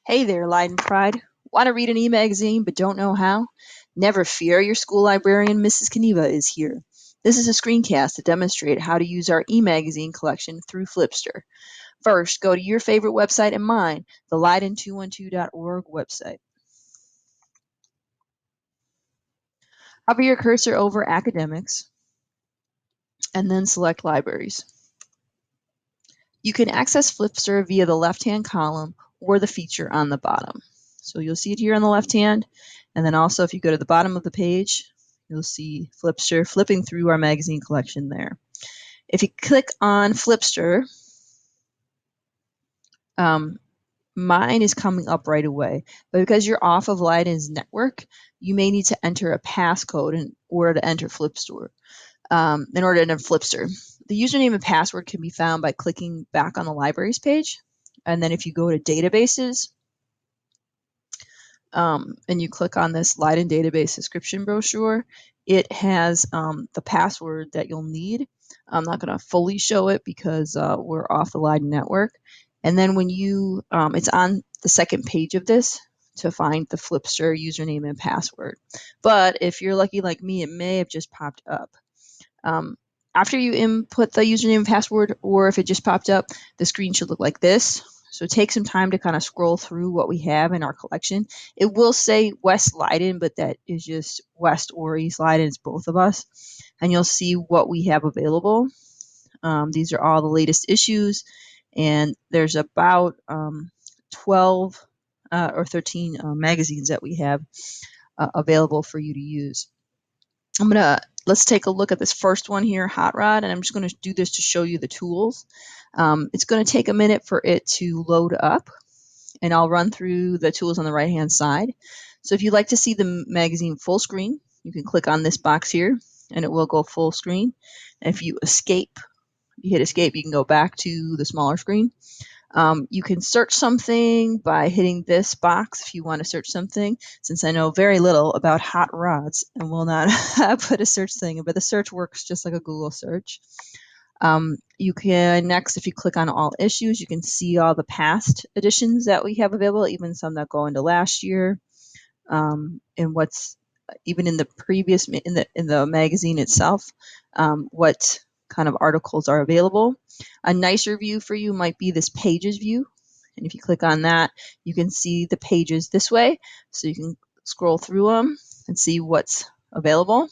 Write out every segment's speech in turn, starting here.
Hey there, Leiden Pride. Want to read an e-magazine but don't know how? Never fear, your school librarian, Mrs. Kaniva, is here. This is a screencast to demonstrate how to use our e-magazine collection through Flipster. First, go to your favorite website and mine, the Leiden212.org website. Hover your cursor over Academics and then select Libraries. You can access Flipster via the left-hand column or the feature on the bottom. So you'll see it here on the left hand, and then also if you go to the bottom of the page, you'll see Flipster flipping through our magazine collection there. If you click on Flipster, mine is coming up right away, but because you're off of Leiden's network, you may need to enter a passcode in order to enter Flipster. The username and password can be found by clicking back on the libraries page. And then if you go to databases, and you click on this Leiden database subscription brochure, it has the password that you'll need. I'm not going to fully show it because we're off the Leiden network. And then when you, it's on the second page of this to find the Flipster username and password. But if you're lucky like me, it may have just popped up. After you input the username and password, or if it just popped up, the screen should look like this. So take some time to kind of scroll through what we have in our collection. It will say West Leiden, but that is just West or East Leiden. It's both of us. And you'll see what we have available. These are all the latest issues. And there's about 12 or 13 magazines that we have available for you to use. Let's take a look at this first one here, Hot Rod, and I'm just going to do this to show you the tools. It's going to take a minute for it to load up, and I'll run through the tools on the right-hand side. So if you'd like to see the magazine full screen, you can click on this box here, and it will go full screen. And if you hit escape, you can go back to the smaller screen. You can search something by hitting this box if you want to search something. Since I know very little about hot rods and will not put a search thing, but the search works just like a Google search. You can next, if you click on all issues, you can see all the past editions that we have available, even some that go into last year, and what's even in the previous in the magazine itself, what kind of articles are available. A nicer view for you might be this pages view. And if you click on that, you can see the pages this way. So you can scroll through them and see what's available.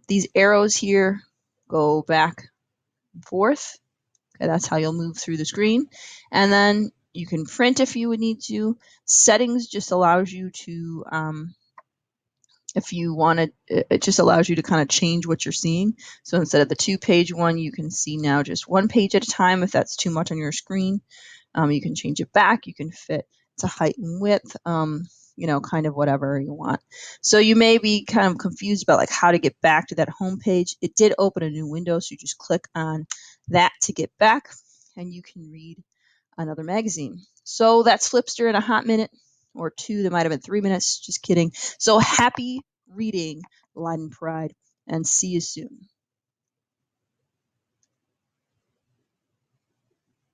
These arrows here go back and forth. Okay, that's how you'll move through the screen. And then you can print if you would need to. Settings just allows you to if you wanted, it just allows you to kind of change what you're seeing. So instead of the 2-page one, you can see now just 1 page at a time if that's too much on your screen. You can change it back. You can fit to height and width, kind of whatever you want. So you may be kind of confused about like how to get back to that home page. It did open a new window, so you just click on that to get back, and you can read another magazine. So that's Flipster in a hot minute or two. That might have been 3 minutes. Just kidding. So happy reading, Leiden Pride, and see you soon.